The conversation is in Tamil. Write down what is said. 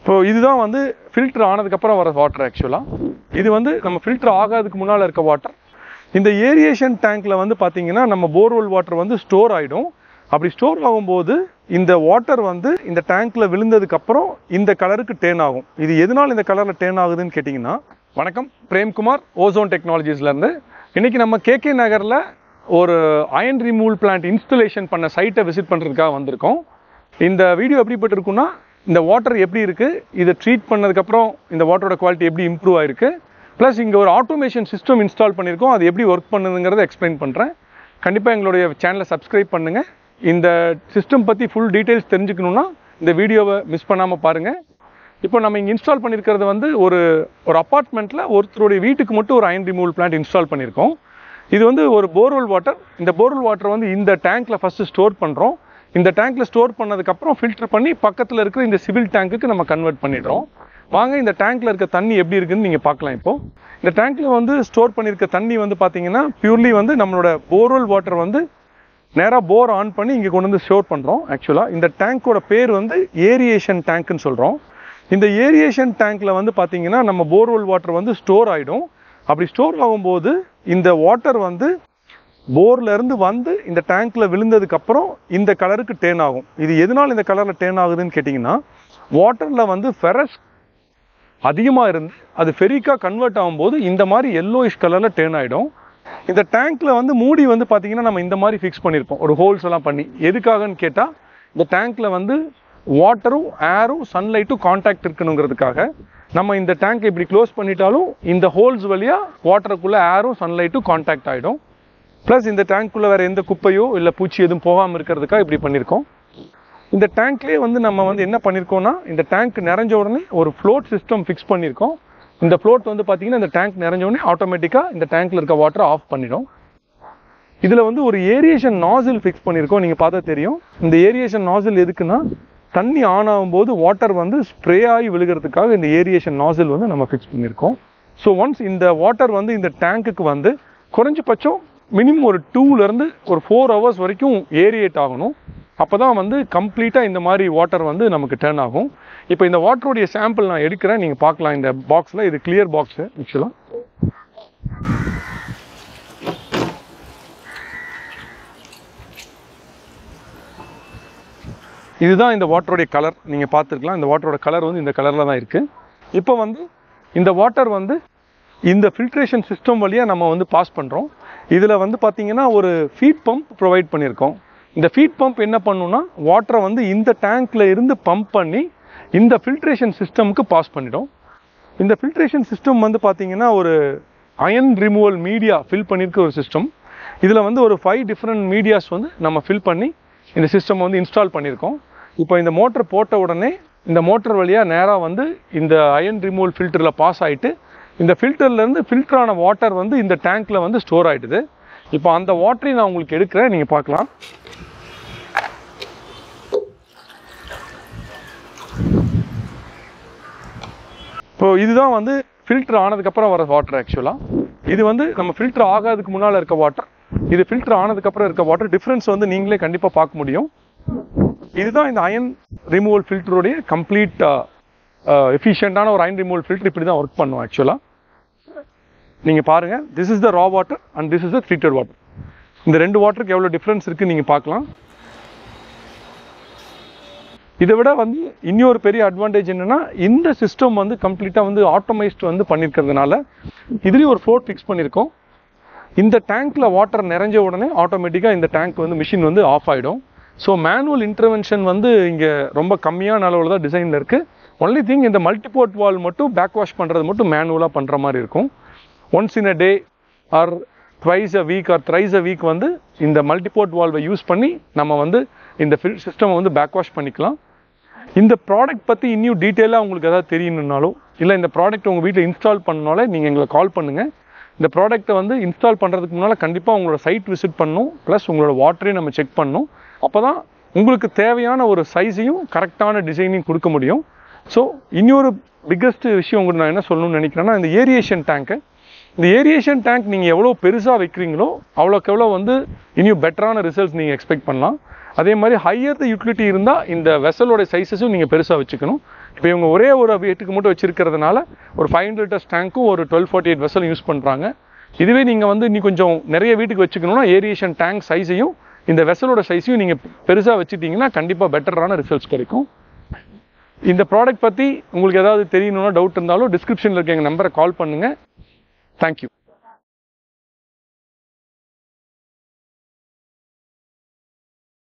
இப்போ இதுதான் வந்து ஃபில்டர் ஆனதுக்கப்புறம் வர வாட்டர். ஆக்சுவலாக இது வந்து நம்ம ஃபில்டர் ஆகாததுக்கு முன்னால் இருக்க வாட்டர். இந்த ஏரியேஷன் டேங்க்கில் வந்து பார்த்தீங்கன்னா நம்ம போர்வெல் வாட்டர் வந்து ஸ்டோர் ஆகிடும். அப்படி ஸ்டோர் ஆகும்போது இந்த வாட்டர் வந்து இந்த டேங்க்கில் விழுந்ததுக்கப்புறம் இந்த கலருக்கு டேர்ன் ஆகும். இது எதனால் இந்த கலரில் டேர்ன் ஆகுதுன்னு கேட்டிங்கன்னா, வணக்கம், பிரேம்குமார், ஓசோன் டெக்னாலஜிஸ்லேருந்து. இன்றைக்கி நம்ம கேகே நகரில் ஒரு அயன் ரிமூவல் பிளான்ட் இன்ஸ்டலேஷன் பண்ண சைட்டை விசிட் பண்ணுறதுக்காக வந்திருக்கோம். இந்த வீடியோ எப்படிப்பட்டிருக்குன்னா, இந்த வாட்டர் எப்படி இருக்குது, இதை ட்ரீட் பண்ணதுக்கப்புறம் இந்த வாட்டரோட குவாலிட்டி எப்படி இம்ப்ரூவ் ஆகிருக்கு, ப்ளஸ் இங்கே ஒரு ஆட்டோமேஷன் சிஸ்டம் இன்ஸ்டால் பண்ணியிருக்கோம், அது எப்படி ஒர்க் பண்ணுதுங்கிறத எக்ஸ்பிளைன் பண்ணுறேன். கண்டிப்பாக எங்களுடைய சேனலை சப்ஸ்கிரைப் பண்ணுங்கள். இந்த சிஸ்டம் பற்றி ஃபுல் டீட்டெயில்ஸ் தெரிஞ்சுக்கணுன்னா இந்த வீடியோவை மிஸ் பண்ணாமல் பாருங்கள். இப்போ நம்ம இங்கே இன்ஸ்டால் பண்ணியிருக்கிறது வந்து ஒரு அப்பார்ட்மெண்ட்டில் ஒருத்தருடைய வீட்டுக்கு மட்டும் ஒரு அயன் ரிமூவல் பிளான்ட் இன்ஸ்டால் பண்ணியிருக்கோம். இது வந்து ஒரு போர்வெல் வாட்டர். இந்த போர்வெல் வாட்டர் வந்து இந்த டேங்க்கில் ஃபஸ்ட்டு ஸ்டோர் பண்ணுறோம். இந்த டேங்க்கில் ஸ்டோர் பண்ணதுக்கப்புறம் ஃபில்டர் பண்ணி பக்கத்தில் இருக்கிற இந்த சிவில் டேங்க்குக்கு நம்ம கன்வெர்ட் பண்ணிடுறோம். வாங்க இந்த டேங்க்கில் இருக்க தண்ணி எப்படி இருக்குன்னு நீங்கள் பார்க்கலாம். இப்போது இந்த டேங்க்கில் வந்து ஸ்டோர் பண்ணியிருக்க தண்ணி வந்து பார்த்தீங்கன்னா பியூர்லி வந்து நம்மளோட போர்வெல் வாட்டர் வந்து நேராக போர் ஆன் பண்ணி இங்கே கொண்டு வந்து ஸ்டோர் பண்ணுறோம். ஆக்சுவலாக இந்த டேங்க்கோட பேர் வந்து ஏரியேஷன் டேங்க்குன்னு சொல்கிறோம். இந்த ஏரியேஷன் டேங்க்கில் வந்து பார்த்தீங்கன்னா நம்ம போர்வெல் வாட்டர் வந்து ஸ்டோர் ஆகிடும். அப்படி ஸ்டோர் ஆகும்போது இந்த வாட்டர் வந்து போர்லேருந்து வந்து இந்த டேங்க்கில் விழுந்ததுக்கப்புறம் இந்த கலருக்கு டேர்ன் ஆகும். இது எதனால் இந்த கலரில் டேர்ன் ஆகுதுன்னு கேட்டிங்கன்னா, வாட்டரில் வந்து ஃபெரஸ் அதிகமாக இருந்து அது ஃபெரிக்காக கன்வெர்ட் ஆகும்போது இந்த மாதிரி எல்லோயிஷ் கலரில் டேர்ன் ஆகிடும். இந்த டேங்க்கில் வந்து மூடி வந்து பார்த்திங்கன்னா நம்ம இந்த மாதிரி ஃபிக்ஸ் பண்ணியிருப்போம், ஒரு ஹோல்ஸ் எல்லாம் பண்ணி. எதுக்காகன்னு கேட்டால், இந்த டேங்க்கில் வந்து வாட்டரும் ஏரும் சன்லைட்டும் கான்டாக்ட் இருக்கணுங்கிறதுக்காக நம்ம இந்த டேங்க்கை இப்படி க்ளோஸ் பண்ணிட்டாலும் இந்த ஹோல்ஸ் வழியாக வாட்டருக்குள்ளே ஏரும் சன்லைட்டும் கான்டாக்ட் ஆகிடும். ப்ளஸ் இந்த டேங்க்குள்ளே வேறு எந்த குப்பையோ இல்லை பூச்சி எதுவும் போகாமல் இருக்கிறதுக்காக இப்படி பண்ணியிருக்கோம். இந்த டேங்க்லேயே வந்து நம்ம வந்து என்ன பண்ணியிருக்கோம்னா, இந்த டேங்க் நிறைஞ்ச உடனே ஒரு ஃப்ளோட் சிஸ்டம் ஃபிக்ஸ் பண்ணியிருக்கோம். இந்த ஃப்ளோட் வந்து பார்த்திங்கன்னா இந்த டேங்க் நிறைஞ்ச உடனே ஆட்டோமேட்டிக்காக இந்த டேங்க்கில் இருக்க வாட்டரை ஆஃப் பண்ணிடும். இதில் வந்து ஒரு ஏரியேஷன் நாசில் ஃபிக்ஸ் பண்ணியிருக்கோம். நீங்கள் பார்த்தா தெரியும். இந்த ஏரியேஷன் நாசில் எதுக்குன்னா, தண்ணி ஆன் ஆகும்போது வாட்டர் வந்து ஸ்ப்ரே ஆகி விழுகிறதுக்காக இந்த ஏரியேஷன் நாசில் வந்து நம்ம ஃபிக்ஸ் பண்ணியிருக்கோம். ஸோ ஒன்ஸ் இந்த வாட்டர் வந்து இந்த டேங்க்குக்கு வந்து குறைஞ்சபட்சம் மினிமம் ஒரு 2லேருந்து ஒரு 4 ஹவர்ஸ் வரைக்கும் ஏரியேட் ஆகணும். அப்போ தான் வந்து கம்ப்ளீட்டாக இந்த மாதிரி வாட்டர் வந்து நமக்கு டர்ன் ஆகும். இப்போ இந்த வாட்டருடைய சாம்பிள் நான் எடுக்கிறேன், நீங்கள் பார்க்கலாம். இந்த பாக்ஸில் இது கிளியர் பாக்ஸு. ஆக்சுவலாக இதுதான் இந்த வாட்டருடைய கலர். நீங்கள் பார்த்துருக்கலாம், இந்த வாட்டரோட கலர் வந்து இந்த கலரில் தான் இருக்குது. இப்போ வந்து இந்த வாட்டர் வந்து இந்த ஃபில்ட்ரேஷன் சிஸ்டம் வழியாக நம்ம வந்து பாஸ் பண்ணுறோம். இதில் வந்து பார்த்திங்கன்னா ஒரு ஃபீட் பம்ப் ப்ரொவைட் பண்ணியிருக்கோம். இந்த ஃபீட் பம்ப் என்ன பண்ணுன்னா, வாட்டரை வந்து இந்த டேங்க்கில் இருந்து பம்ப் பண்ணி இந்த ஃபில்ட்ரேஷன் சிஸ்டமுக்கு பாஸ் பண்ணிடும். இந்த ஃபில்ட்ரேஷன் சிஸ்டம் வந்து பார்த்திங்கன்னா ஒரு அயன் ரிமூவல் மீடியா ஃபில் பண்ணியிருக்க ஒரு சிஸ்டம். இதில் வந்து ஒரு 5 டிஃப்ரெண்ட் மீடியாஸ் வந்து நம்ம ஃபில் பண்ணி இந்த சிஸ்டம் வந்து இன்ஸ்டால் பண்ணியிருக்கோம். இப்போ இந்த மோட்டர் போட்ட உடனே இந்த மோட்டர் வழியாக நேராக வந்து இந்த அயன் ரிமூவல் ஃபில்டரில் பாஸ் ஆகிட்டு இந்த ஃபில்டர்லேருந்து ஃபில்டரான வாட்டர் வந்து இந்த டேங்க்கில் வந்து ஸ்டோர் ஆகிடுது. இப்போ அந்த வாட்டரையும் நான் உங்களுக்கு எடுக்கிறேன், நீங்கள் பார்க்கலாம். இப்போ இதுதான் வந்து ஃபில்டர் ஆனதுக்கப்புறம் வர வாட்டர். ஆக்சுவலாக இது வந்து நம்ம ஃபில்டர் ஆகாததுக்கு முன்னால் இருக்க வாட்டர், இது ஃபில்டர் ஆனதுக்கப்புறம் இருக்க வாட்டர். டிஃப்ரென்ஸ் வந்து நீங்களே கண்டிப்பாக பார்க்க முடியும். இதுதான் இந்த அயன் ரிமூவல் ஃபில்டருடைய கம்ப்ளீட் எஃபிஷியண்டான ஒரு அயன் ரிமூவல் ஃபில்டர். இப்படி தான் ஒர்க் பண்ணும். ஆக்சுவலாக நீங்கள் பாருங்கள், this is the raw water and this is the treated water. இந்த 2 வாட்டருக்கு எவ்வளோ டிஃப்ரென்ஸ் இருக்குன்னு நீங்கள் பார்க்கலாம். இதை விட வந்து இன்னொரு பெரிய அட்வான்டேஜ் என்னென்னா, இந்த சிஸ்டம் வந்து கம்ப்ளீட்டாக வந்து ஆட்டோமைஸ்ட் வந்து பண்ணியிருக்கிறதுனால இதுலேயும் ஒரு ஃப்ளோட் ஃபிக்ஸ் பண்ணியிருக்கோம். இந்த டேங்க்கில் வாட்டர் நிறைஞ்ச உடனே ஆட்டோமேட்டிக்காக இந்த டேங்க் வந்து மிஷின் வந்து ஆஃப் ஆகிடும். ஸோ மேனுவல் இன்டர்வென்ஷன் வந்து இங்கே ரொம்ப கம்மியான அளவில் தான் டிசைனில் இருக்குது. ஒன்லி திங், இந்த மல்டிபோர்ட் வால் மட்டும் பேக் வாஷ் பண்ணுறது மட்டும் மேனுவலாக பண்ணுற மாதிரி இருக்கும். Once in a day or twice a week or thrice a week வந்து இந்த மல்டிபோர்ட் வால்வை யூஸ் பண்ணி நம்ம வந்து இந்த சிஸ்டமை வந்து பேக் வாஷ் பண்ணிக்கலாம். இந்த ப்ராடக்ட் பற்றி இன்னும் டீட்டெயிலாக உங்களுக்கு எதாவது தெரியணுன்னாலோ இல்லை இந்த ப்ராடக்ட் உங்கள் வீட்டில் இன்ஸ்டால் பண்ணனாலே நீங்கள் எங்களை கால் பண்ணுங்கள். இந்த ப்ராடக்ட்டை வந்து இன்ஸ்டால் பண்ணுறதுக்கு முன்னால் கண்டிப்பாக உங்களோட சைட் விசிட் பண்ணணும், ப்ளஸ் உங்களோட வாட்டரையும் நம்ம செக் பண்ணணும். அப்போ தான் உங்களுக்கு தேவையான ஒரு சைஸையும் கரெக்டான டிசைனையும் கொடுக்க முடியும். ஸோ இன்னொரு பிக்கஸ்ட் விஷயம் உங்களுக்கு நான் என்ன சொல்லணும்னு நினைக்கிறேன்னா, இந்த ஏரியேஷன் டேங்க்கு, இந்த ஏரியேஷன் டேங்க் நீங்கள் எவ்வளோ பெருசாக வைக்கிறீங்களோ அவ்வளோக்கு எவ்வளோ வந்து இன்னும் பெட்டரான ரிசல்ட்ஸ் நீங்கள் எக்ஸ்பெக்ட் பண்ணலாம். அதே மாதிரி ஹையர் த யூட்டிலிட்டி இருந்தால் இந்த வெசலோட சைஸஸும் நீங்கள் பெருசாக வச்சுக்கணும். இப்போ இவங்க ஒரே ஒரு வீட்டுக்கு மட்டும் வச்சிருக்கிறதுனால ஒரு 500 லிட்டர்ஸ் டேங்க்கும் ஒரு 1248 வெசல் யூஸ் பண்ணுறாங்க. இதுவே நீங்கள் வந்து இன்னும் கொஞ்சம் நிறைய வீட்டுக்கு வச்சுக்கணும்னா ஏரியேஷன் டேங்க் சைஸையும் இந்த வெசலோட சைஸையும் நீங்கள் பெருசாக வச்சுட்டிங்கன்னா கண்டிப்பாக பெட்டரான ரிசல்ட்ஸ் கிடைக்கும். இந்த ப்ராடக்ட் பற்றி உங்களுக்கு ஏதாவது தெரியணும்னா டவுட் இருந்தாலும் டிஸ்கிரிப்ஷனில் இருக்க எங்கள் நம்பரை கால் பண்ணுங்கள். தேங்க்யூ.